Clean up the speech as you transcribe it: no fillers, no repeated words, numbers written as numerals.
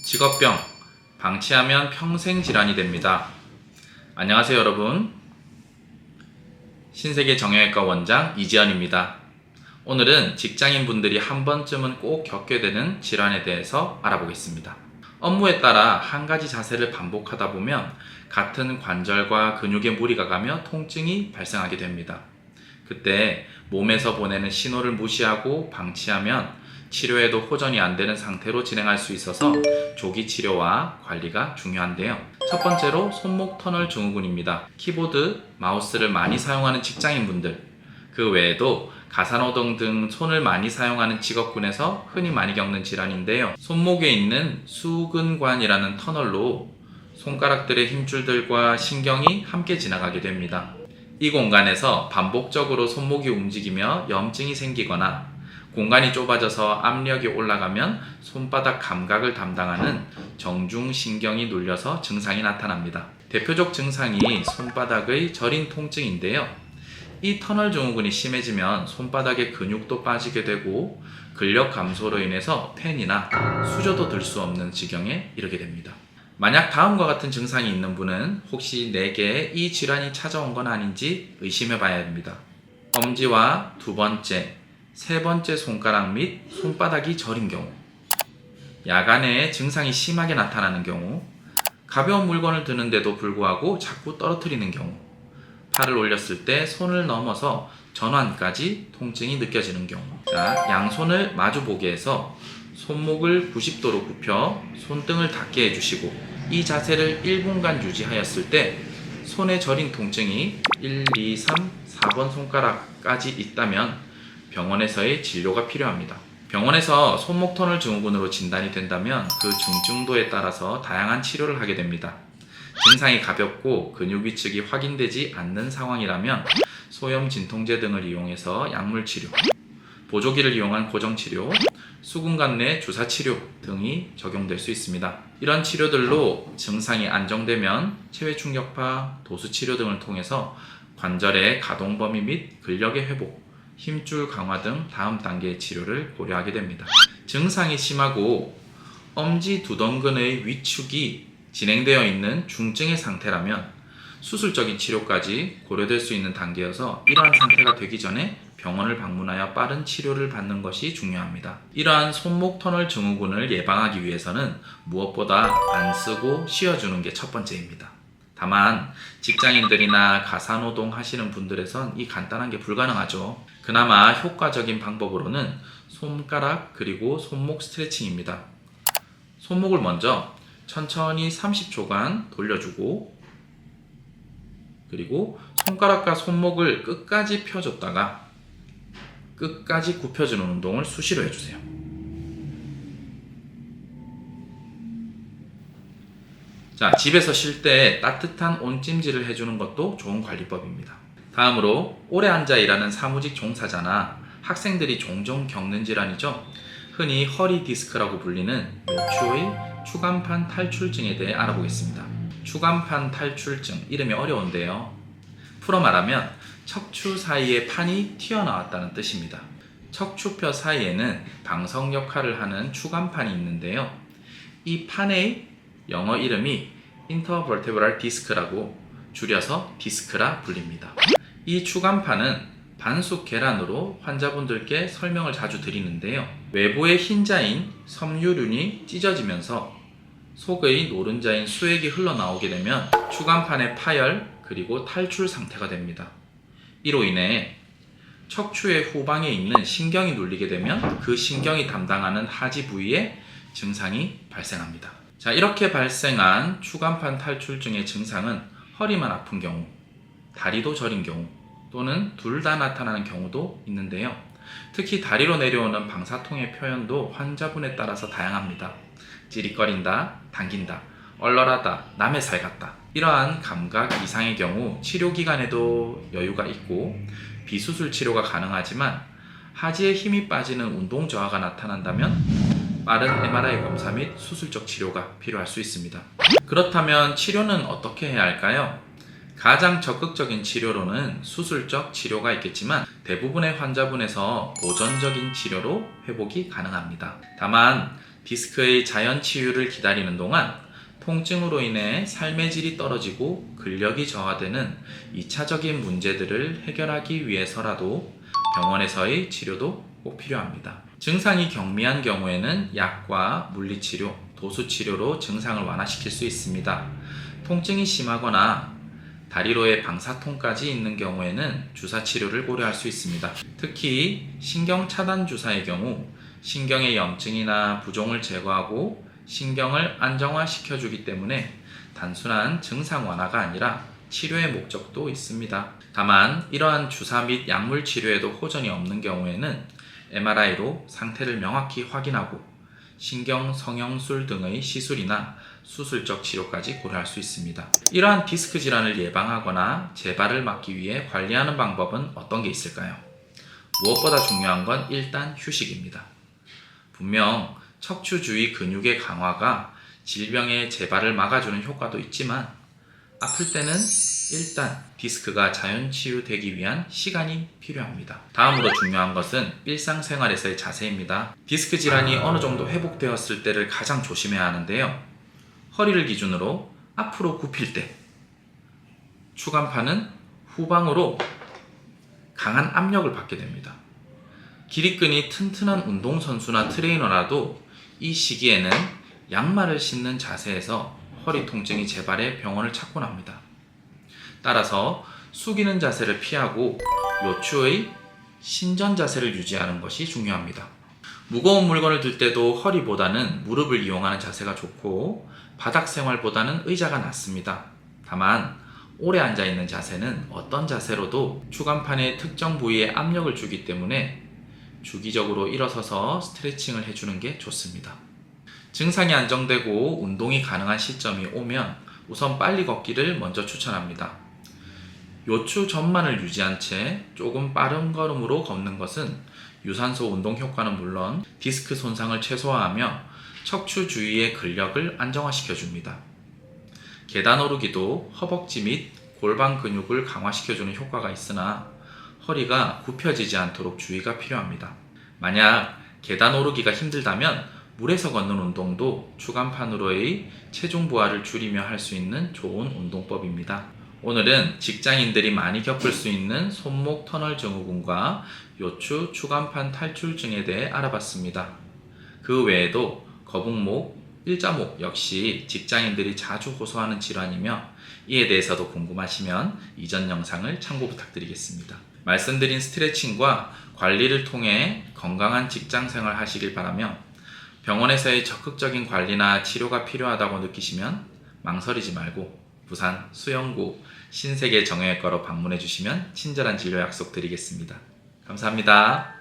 직업병, 방치하면 평생 질환이 됩니다. 안녕하세요 여러분. 신세계 정형외과 원장 이지연입니다. 오늘은 직장인분들이 한 번쯤은 꼭 겪게 되는 질환에 대해서 알아보겠습니다. 업무에 따라 한 가지 자세를 반복하다 보면 같은 관절과 근육에 무리가 가며 통증이 발생하게 됩니다. 그때 몸에서 보내는 신호를 무시하고 방치하면 치료에도 호전이 안 되는 상태로 진행할 수 있어서 조기 치료와 관리가 중요한데요. 첫 번째로 손목 터널 증후군입니다. 키보드, 마우스를 많이 사용하는 직장인분들, 그 외에도 가사노동 등 손을 많이 사용하는 직업군에서 흔히 많이 겪는 질환인데요. 손목에 있는 수근관이라는 터널로 손가락들의 힘줄들과 신경이 함께 지나가게 됩니다. 이 공간에서 반복적으로 손목이 움직이며 염증이 생기거나 공간이 좁아져서 압력이 올라가면 손바닥 감각을 담당하는 정중신경이 눌려서 증상이 나타납니다. 대표적 증상이 손바닥의 저린 통증인데요. 이 터널 증후군이 심해지면 손바닥의 근육도 빠지게 되고 근력 감소로 인해서 펜이나 수저도 들 수 없는 지경에 이르게 됩니다. 만약 다음과 같은 증상이 있는 분은 혹시 내게 이 질환이 찾아온 건 아닌지 의심해 봐야 합니다. 엄지와 두 번째, 세 번째 손가락 및 손바닥이 저린 경우, 야간에 증상이 심하게 나타나는 경우, 가벼운 물건을 드는데도 불구하고 자꾸 떨어뜨리는 경우, 팔을 올렸을 때 손을 넘어서 전완까지 통증이 느껴지는 경우. 자, 양손을 마주보게 해서 손목을 90도로 굽혀 손등을 닿게 해주시고 이 자세를 1분간 유지하였을 때 손의 저린 통증이 1, 2, 3, 4번 손가락까지 있다면 병원에서의 진료가 필요합니다. 병원에서 손목 터널 증후군으로 진단이 된다면 그 중증도에 따라서 다양한 치료를 하게 됩니다. 증상이 가볍고 근육 위축이 확인되지 않는 상황이라면 소염 진통제 등을 이용해서 약물 치료, 보조기를 이용한 고정 치료, 수근관 내 주사 치료 등이 적용될 수 있습니다. 이런 치료들로 증상이 안정되면 체외 충격파, 도수 치료 등을 통해서 관절의 가동 범위 및 근력의 회복, 힘줄 강화 등 다음 단계의 치료를 고려하게 됩니다. 증상이 심하고 엄지 두덩근의 위축이 진행되어 있는 중증의 상태라면 수술적인 치료까지 고려될 수 있는 단계여서 이러한 상태가 되기 전에 병원을 방문하여 빠른 치료를 받는 것이 중요합니다. 이러한 손목 터널 증후군을 예방하기 위해서는 무엇보다 안 쓰고 쉬어주는 게 첫 번째입니다. 다만 직장인들이나 가사노동 하시는 분들에선 이 간단한 게 불가능하죠. 그나마 효과적인 방법으로는 손가락 그리고 손목 스트레칭입니다. 손목을 먼저 천천히 30초간 돌려주고 그리고 손가락과 손목을 끝까지 펴줬다가 끝까지 굽혀주는 운동을 수시로 해주세요. 자, 집에서 쉴 때 따뜻한 온찜질을 해주는 것도 좋은 관리법입니다. 다음으로 오래 앉아 일하는 사무직 종사자나 학생들이 종종 겪는 질환이죠. 흔히 허리 디스크라고 불리는 요추의 추간판 탈출증에 대해 알아보겠습니다. 추간판 탈출증, 이름이 어려운데요. 풀어 말하면 척추 사이에 판이 튀어나왔다는 뜻입니다. 척추뼈 사이에는 방석 역할을 하는 추간판이 있는데요. 이 판의 영어 이름이 intervertebral disc라고 줄여서 디스크라 불립니다. 이 추간판은 반숙 계란으로 환자분들께 설명을 자주 드리는데요. 외부의 흰자인 섬유륜이 찢어지면서 속의 노른자인 수액이 흘러나오게 되면 추간판의 파열 그리고 탈출 상태가 됩니다. 이로 인해 척추의 후방에 있는 신경이 눌리게 되면 그 신경이 담당하는 하지 부위에 증상이 발생합니다. 자, 이렇게 발생한 추간판 탈출증의 증상은 허리만 아픈 경우, 다리도 저린 경우 또는 둘 다 나타나는 경우도 있는데요. 특히 다리로 내려오는 방사통의 표현도 환자분에 따라서 다양합니다. 찌릿거린다, 당긴다, 얼얼하다, 남의 살 같다. 이러한 감각 이상의 경우 치료 기간에도 여유가 있고 비수술 치료가 가능하지만 하지에 힘이 빠지는 운동 저하가 나타난다면 빠른 MRI 검사 및 수술적 치료가 필요할 수 있습니다. 그렇다면 치료는 어떻게 해야 할까요? 가장 적극적인 치료로는 수술적 치료가 있겠지만 대부분의 환자분에서 보존적인 치료로 회복이 가능합니다. 다만 디스크의 자연 치유를 기다리는 동안 통증으로 인해 삶의 질이 떨어지고 근력이 저하되는 2차적인 문제들을 해결하기 위해서라도 병원에서의 치료도 꼭 필요합니다. 증상이 경미한 경우에는 약과 물리치료, 도수치료로 증상을 완화시킬 수 있습니다. 통증이 심하거나 다리로의 방사통까지 있는 경우에는 주사치료를 고려할 수 있습니다. 특히 신경차단 주사의 경우 신경의 염증이나 부종을 제거하고 신경을 안정화시켜주기 때문에 단순한 증상 완화가 아니라 치료의 목적도 있습니다. 다만 이러한 주사 및 약물 치료에도 호전이 없는 경우에는 MRI로 상태를 명확히 확인하고 신경 성형술 등의 시술이나 수술적 치료까지 고려할 수 있습니다. 이러한 디스크 질환을 예방하거나 재발을 막기 위해 관리하는 방법은 어떤 게 있을까요? 무엇보다 중요한 건 일단 휴식입니다. 분명 척추 주위 근육의 강화가 질병의 재발을 막아주는 효과도 있지만 아플 때는 일단 디스크가 자연 치유되기 위한 시간이 필요합니다. 다음으로 중요한 것은 일상생활에서의 자세입니다. 디스크 질환이 어느 정도 회복되었을 때를 가장 조심해야 하는데요. 허리를 기준으로 앞으로 굽힐 때 추간판은 후방으로 강한 압력을 받게 됩니다. 기립근이 튼튼한 운동선수나 트레이너라도 이 시기에는 양말을 신는 자세에서 허리 통증이 재발해 병원을 찾곤 합니다. 따라서 숙이는 자세를 피하고 요추의 신전 자세를 유지하는 것이 중요합니다. 무거운 물건을 들 때도 허리보다는 무릎을 이용하는 자세가 좋고 바닥 생활보다는 의자가 낫습니다. 다만 오래 앉아있는 자세는 어떤 자세로도 추간판의 특정 부위에 압력을 주기 때문에 주기적으로 일어서서 스트레칭을 해주는 게 좋습니다. 증상이 안정되고 운동이 가능한 시점이 오면 우선 빨리 걷기를 먼저 추천합니다. 요추 전만을 유지한 채 조금 빠른 걸음으로 걷는 것은 유산소 운동 효과는 물론 디스크 손상을 최소화하며 척추 주위의 근력을 안정화시켜줍니다. 계단 오르기도 허벅지 및 골반 근육을 강화시켜주는 효과가 있으나 허리가 굽혀지지 않도록 주의가 필요합니다. 만약 계단 오르기가 힘들다면 물에서 걷는 운동도 추간판으로의 체중 부하를 줄이며 할 수 있는 좋은 운동법입니다. 오늘은 직장인들이 많이 겪을 수 있는 손목 터널 증후군과 요추 추간판 탈출증에 대해 알아봤습니다. 그 외에도 거북목, 일자목 역시 직장인들이 자주 호소하는 질환이며 이에 대해서도 궁금하시면 이전 영상을 참고 부탁드리겠습니다. 말씀드린 스트레칭과 관리를 통해 건강한 직장생활 하시길 바라며 병원에서의 적극적인 관리나 치료가 필요하다고 느끼시면 망설이지 말고 부산 수영구 신세계 정형외과로 방문해 주시면 친절한 진료 약속 드리겠습니다. 감사합니다.